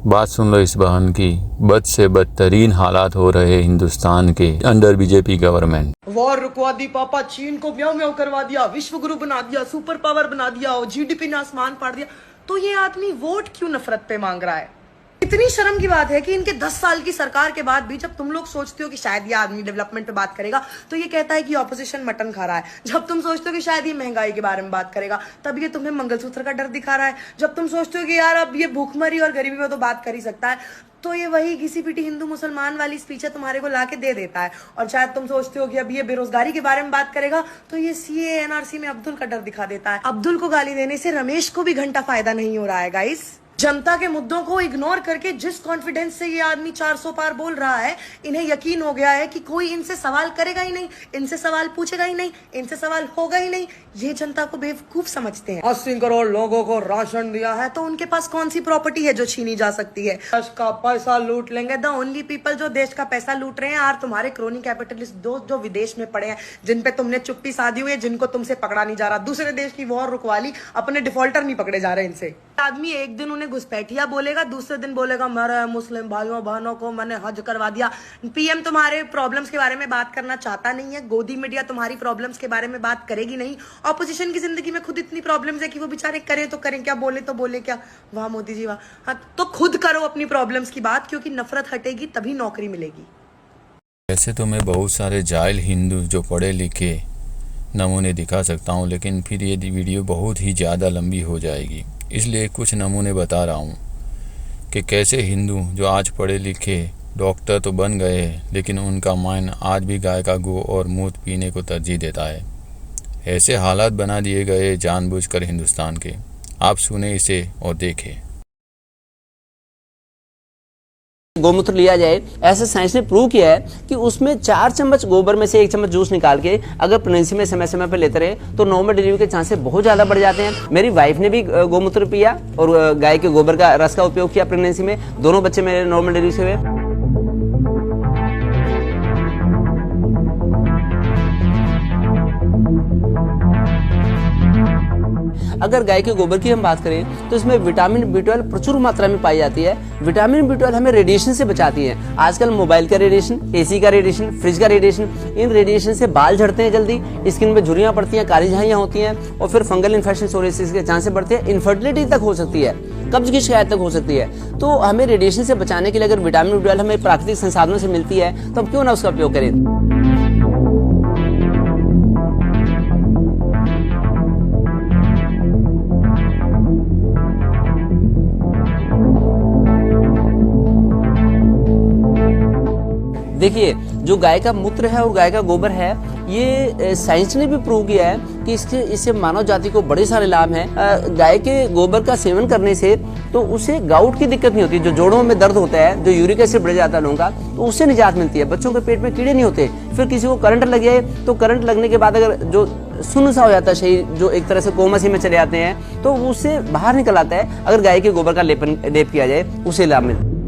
बात सुन लो इस बहन की। बद से बदतरीन हालात हो रहे हिंदुस्तान के अंडर बीजेपी गवर्नमेंट। वॉर रुकवा दी पापा, चीन को म्याऊं म्याऊं करवा दिया, विश्व गुरु बना दिया, सुपर पावर बना दिया और जीडीपी ने आसमान फाड़ दिया। तो ये आदमी वोट क्यों नफरत पे मांग रहा है? इतनी शर्म की बात है कि इनके 10 साल की सरकार के बाद भी जब तुम लोग सोचते हो कि शायद ये आदमी डेवलपमेंट पे बात करेगा तो ये कहता है कि ऑपोजिशन मटन खा रहा है। जब तुम सोचते हो कि शायद ये महंगाई के बारे में बात करेगा तब ये तुम्हें मंगलसूत्र का डर दिखा रहा है। जब तुम सोचते हो कि यार अब ये भूखमरी और गरीबी में तो बात कर ही सकता है तो ये वही घिसी पिटी हिंदू मुसलमान वाली स्पीच तुम्हारे को लाके दे देता है। और शायद तुम सोचते हो कि अब ये बेरोजगारी के बारे में बात करेगा तो ये सीए एनआरसी में अब्दुल का डर दिखा देता है। अब्दुल को गाली देने से रमेश को भी घंटा फायदा नहीं हो रहा है गाइस। जनता के मुद्दों को इग्नोर करके जिस कॉन्फिडेंस से ये आदमी 400 पार बोल रहा है, इन्हें यकीन हो गया है कि कोई इनसे सवाल करेगा ही नहीं, इनसे सवाल पूछेगा ही नहीं, इनसे सवाल होगा ही नहीं। ये जनता को बेवकूफ समझते हैं। 80 करोड़ लोगों को राशन दिया है तो उनके पास कौन सी प्रॉपर्टी है जो छीनी जा सकती है? देश का पैसा लूट लेंगे। द ओनली पीपल जो देश का पैसा लूट रहे हैं यार तुम्हारे क्रोनी कैपिटलिस्ट दोस्त जो विदेश में पड़े हैं, जिन पे तुमने चुप्पी साधी हुई है, जिनको तुमसे पकड़ा नहीं जा रहा। दूसरे देश की वॉर रुकवा ली, अपने डिफॉल्टर नहीं पकड़े जा रहे इनसे। आदमी एक दिन उन्हें घुसपैठिया बोलेगा, दूसरे दिन बोलेगा मेरे मुस्लिम भाइयों बहनों को मैंने हज करवा दिया। पीएम तुम्हारे प्रॉब्लम्स के बारे में बात करना चाहता नहीं है। गोदी मीडिया तुम्हारी प्रॉब्लम्स के बारे में बात करेगी नहीं। ऑपोजिशन की जिंदगी में खुद इतनी प्रॉब्लम्स है कि वो बेचारे करें तो करें क्या, बोले तो बोले क्या। वाह मोदी जी वाह। हाँ तो खुद करो अपनी प्रॉब्लम्स की बात, क्योंकि नफरत हटेगी तभी नौकरी मिलेगी। वैसे तो मैं बहुत सारे जाहिल हिंदू जो पढ़े लिखे नमूने दिखा सकता हूँ, लेकिन फिर ये वीडियो बहुत ही ज़्यादा लंबी हो जाएगी, इसलिए कुछ नमूने बता रहा हूँ कि कैसे हिंदू जो आज पढ़े लिखे डॉक्टर तो बन गए लेकिन उनका माइंड आज भी गाय का गो और मूत पीने को तरजीह देता है। ऐसे हालात बना दिए गए जानबूझकर हिंदुस्तान के। आप सुने इसे और देखें। गोमूत्र लिया जाए, ऐसे साइंस ने प्रूव किया है कि उसमें 4 चम्मच गोबर में से 1 चम्मच जूस निकाल के अगर प्रेगनेंसी में समय समय पर लेते रहे तो नॉर्मल डिलीवरी के चांसेस बहुत ज्यादा बढ़ जाते हैं। मेरी वाइफ ने भी गोमूत्र पिया और गाय के गोबर का रस का उपयोग किया प्रेगनेंसी में। दोनों बच्चे मेरे नॉर्मल डिलीवरी से हुए। अगर गाय के गोबर की हम बात करें तो इसमें विटामिन B12 प्रचुर मात्रा में पाई जाती है। विटामिन B12 हमें रेडिएशन से बचाती है। आजकल मोबाइल का रेडिएशन, एसी का रेडिएशन, फ्रिज का रेडिएशन, इन रेडिएशन से बाल झड़ते हैं जल्दी, स्किन में झुर्रियां पड़ती हैं, काली झाइयां होती हैं और फिर फंगल इन्फेक्शन सोरियासिस के चांसेस बढ़ते हैं। इनफर्टिलिटी तक हो सकती है, कब्ज की शिकायत तक हो सकती है। तो हमें रेडिएशन से बचाने के लिए अगर विटामिन B12 हमें प्राकृतिक संसाधनों से मिलती है तो हम क्यों ना उसका उपयोग करें। देखिए, जो गाय का मूत्र है और गाय का गोबर है, ये साइंस ने भी प्रूव किया है कि इससे मानव जाति को बड़े सारे लाभ हैं। गाय के गोबर का सेवन करने से तो उसे गाउट की दिक्कत नहीं होती, जो जोड़ों में दर्द होता है, जो यूरिक एसिड बढ़ जाता है लोगों का, तो उससे निजात मिलती है। बच्चों के पेट में कीड़े नहीं होते। फिर किसी को करंट लग जाए तो करंट लगने के बाद अगर जो सुन्न सा हो जाता है शरीर, जो एक तरह से कोमा सी में चले जाते हैं, तो उससे बाहर निकल आता है। अगर गाय के गोबर का लेप किया जाए उसे लाभ मिलता है।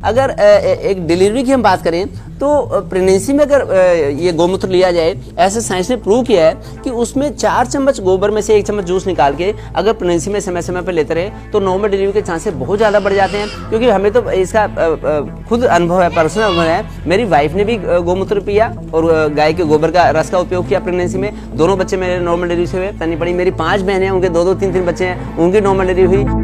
अगर एक डिलीवरी की हम बात करें तो प्रेगनेंसी में अगर ये गोमूत्र लिया जाए, ऐसे साइंस ने प्रूव किया है कि उसमें 4 चम्मच गोबर में से 1 चम्मच जूस निकाल के अगर प्रेगनेंसी में समय समय पर लेते रहे तो नॉर्मल डिलीवरी के चांसेस बहुत ज्यादा बढ़ जाते हैं। क्योंकि हमें तो इसका खुद अनुभव है, पर्सनल अनुभव है। मेरी वाइफ ने भी गोमूत्र पिया और गाय के गोबर का रस का उपयोग किया प्रेगनेंसी में। दोनों बच्चे मेरे नॉर्मल डिलीवरी से हुए। तनी पड़ी मेरी 5 बहनें हैं, उनके 2-2, 3-3 बच्चे हैं, उनकी नॉर्मल डिलीवरी हुई।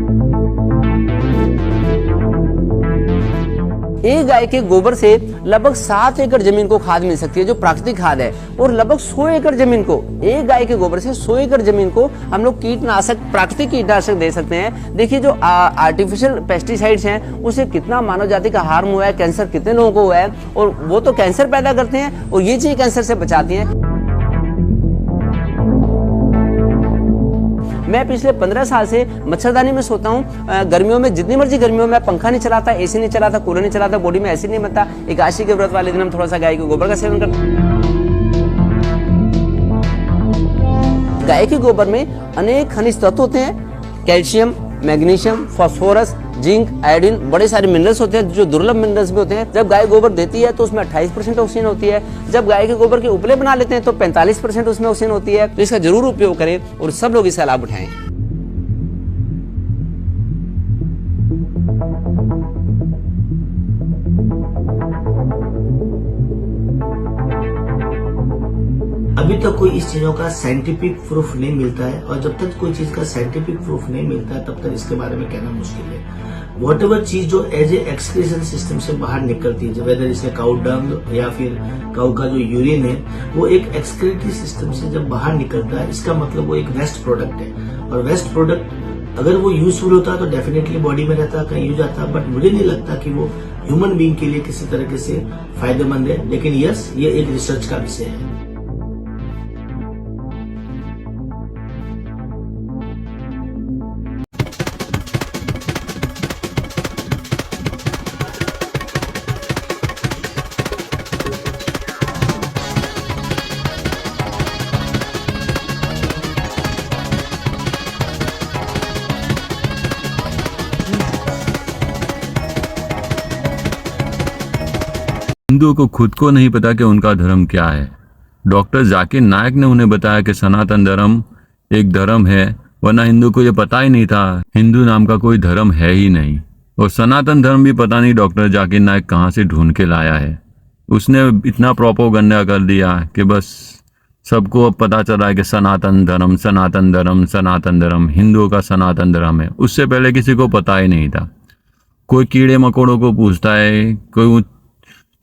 एक गाय के गोबर से लगभग 7 एकड़ जमीन को खाद मिल सकती है, जो प्राकृतिक खाद है। और लगभग 100 एकड़ जमीन को, एक गाय के गोबर से 100 एकड़ जमीन को हम लोग कीटनाशक, प्राकृतिक कीटनाशक दे सकते हैं। देखिए, जो आर्टिफिशियल पेस्टिसाइड्स हैं उससे कितना मानव जाति का हार्म हुआ है, कैंसर कितने लोगों को हुआ है, और वो तो कैंसर पैदा करते हैं और ये चीज कैंसर से बचाती है। मैं पिछले 15 साल से मच्छरदानी में सोता हूँ। गर्मियों में जितनी मर्जी गर्मियों में पंखा नहीं चलाता, एसी नहीं चलाता, कूलर नहीं चलाता, बॉडी में एसिड नहीं बनता। एकादशी के व्रत वाले दिन हम थोड़ा सा गाय के गोबर का सेवन करते हैं। गाय के गोबर में अनेक खनिज तत्व होते हैं, calcium, magnesium, phosphorus, zinc, iodine, बड़े सारे मिनरल्स होते हैं जो दुर्लभ मिनरल्स भी होते हैं। जब गाय गोबर देती है तो उसमें 28% ऑक्सीजन होती है। जब गाय के गोबर के उपले बना लेते हैं तो 45% उसमें ऑक्सीजन होती है। तो इसका जरूर उपयोग करें और सब लोग इसका लाभ उठाएं। अभी तक कोई इस चीजों का साइंटिफिक प्रूफ नहीं मिलता है, और जब तक कोई चीज का साइंटिफिक प्रूफ नहीं मिलता है तब तक इसके बारे में कहना मुश्किल है। वॉट एवर चीज जो एज ए एक्सक्रीशन सिस्टम से बाहर निकलती है, वेदर इसे काउ डंग या फिर काउ का जो यूरिन है, वो एक एक्सक्रीटरी सिस्टम से जब बाहर निकलता है, इसका मतलब वो एक वेस्ट प्रोडक्ट है। और वेस्ट प्रोडक्ट अगर वो यूजफुल होता तो डेफिनेटली बॉडी में रहता, कहीं यूज आता, बट मुझे नहीं लगता कि वो ह्यूमन बीइंग के लिए किसी तरीके से फायदेमंद है। लेकिन यस, ये एक रिसर्च का विषय है। हिंदुओं को खुद को नहीं पता कि उनका धर्म क्या है। डॉक्टर जाकिर नायक ने उन्हें बताया कि सनातन धर्म एक धर्म है, वरना हिंदू को ये पता ही नहीं था हिंदू नाम का कोई धर्म है ही नहीं। और सनातन धर्म भी पता नहीं डॉक्टर जाकिर नायक कहाँ से ढूंढ के लाया है। उसने इतना प्रोपोगंडा कर दिया कि बस सबको अब पता चला है कि सनातन धर्म, सनातन धर्म, सनातन धर्म हिंदुओं का सनातन धर्म है। उससे पहले किसी को पता ही नहीं था। कोई कीड़े मकोड़ों को पूछता है, कोई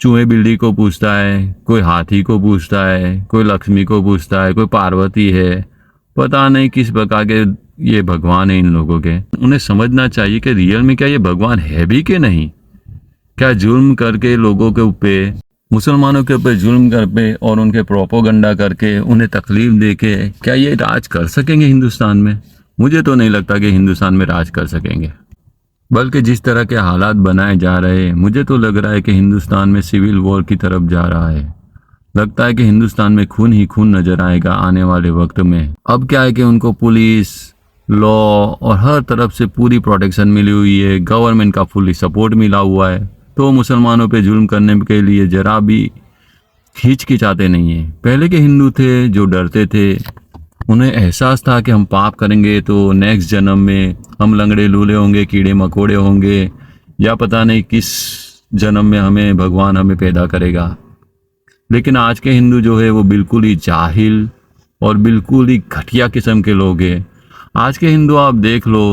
चूहे बिल्ली को पूछता है, कोई हाथी को पूछता है, कोई लक्ष्मी को पूछता है, कोई पार्वती है। पता नहीं किस प्रकार के ये भगवान है इन लोगों के। उन्हें समझना चाहिए कि रियल में क्या ये भगवान है भी कि नहीं। क्या जुल्म करके लोगों के ऊपर, मुसलमानों के ऊपर जुल्म करके और उनके प्रोपोगंडा करके उन्हें तकलीफ दे के क्या ये राज कर सकेंगे हिंदुस्तान में? मुझे तो नहीं लगता कि हिंदुस्तान में राज कर सकेंगे। बल्कि जिस तरह के हालात बनाए जा रहे हैं, मुझे तो लग रहा है कि हिंदुस्तान में सिविल वॉर की तरफ जा रहा है। लगता है कि हिंदुस्तान में खून ही खून नजर आएगा आने वाले वक्त में। अब क्या है कि उनको पुलिस, लॉ और हर तरफ से पूरी प्रोटेक्शन मिली हुई है, गवर्नमेंट का फुली सपोर्ट मिला हुआ है, तो मुसलमानों पे जुल्म करने के लिए जरा भी हिचकिचाते नहीं है। पहले के हिंदू थे जो डरते थे, उन्हें एहसास था कि हम पाप करेंगे तो नेक्स्ट जन्म में हम लंगड़े लूले होंगे, कीड़े मकोड़े होंगे, या पता नहीं किस जन्म में हमें भगवान हमें पैदा करेगा। लेकिन आज के हिंदू जो है वो बिल्कुल ही जाहिल और बिल्कुल ही घटिया किस्म के लोग हैं। आज के हिंदू आप देख लो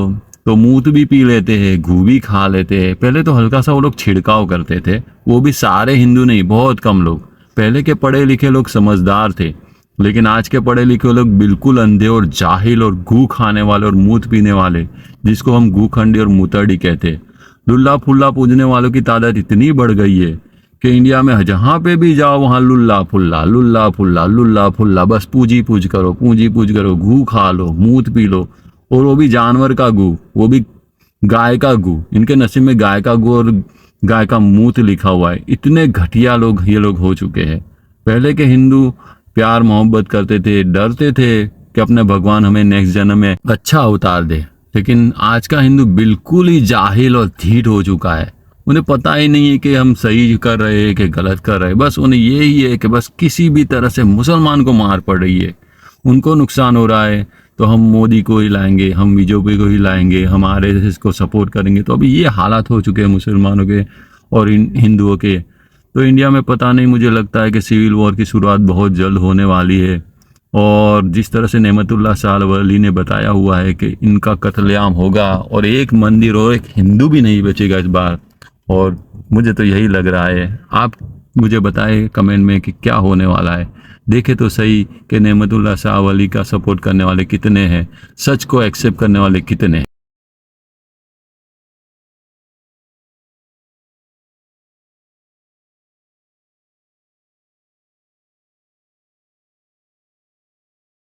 तो मूत भी पी लेते हैं, घू भी खा लेते हैं। पहले तो हल्का सा वो लोग छिड़काव करते थे, वो भी सारे हिंदू नहीं, बहुत कम लोग। पहले के पढ़े लिखे लोग समझदार थे, लेकिन आज के पढ़े लिखे लोग बिल्कुल अंधे और जाहिल और घू खाने वाले और मूत पीने वाले, जिसको हम घूखंडी और मूतड़ी कहते। लुल्ला फुल्ला पूजने वालों की तादाद इतनी बढ़ गई है कि इंडिया में जहाँ पे भी जाओ वहाँ लुल्ला फुल्ला, लुल्ला फुल्ला, लुल्ला फुल्ला, बस पूजी पूज करो, पूजी पूज करो, घू खा लो, मूत पी लो, और वो भी जानवर का गू, वो भी गाय का गू। इनके नसीब में गाय का गू और गाय का मूत लिखा हुआ है। इतने घटिया लोग ये लोग हो चुके हैं। पहले के हिंदू प्यार मोहब्बत करते थे, डरते थे कि अपने भगवान हमें नेक्स्ट जन्म में अच्छा अवतार दे। लेकिन आज का हिंदू बिल्कुल ही जाहिल और ढीठ हो चुका है। उन्हें पता ही नहीं है कि हम सही कर रहे हैं कि गलत कर रहे हैं। बस उन्हें यही है कि बस किसी भी तरह से मुसलमान को मार पड़ रही है, उनको नुकसान हो रहा है तो हम मोदी को ही लाएंगे, हम बीजेपी को ही लाएंगे, हम आरएसएस को सपोर्ट करेंगे। तो अभी ये हालात हो चुके हैं मुसलमानों के और हिंदुओं के। तो इंडिया में पता नहीं, मुझे लगता है कि सिविल वॉर की शुरुआत बहुत जल्द होने वाली है। और जिस तरह से नेमतुल्लाह शाह वली ने बताया हुआ है कि इनका कत्लेआम होगा और एक मंदिर और एक हिंदू भी नहीं बचेगा इस बार। और मुझे तो यही लग रहा है। आप मुझे बताएं कमेंट में कि क्या होने वाला है। देखे तो सही कि नेमतुल्लाह शाह वली का सपोर्ट करने वाले कितने हैं, सच को एक्सेप्ट करने वाले कितने हैं।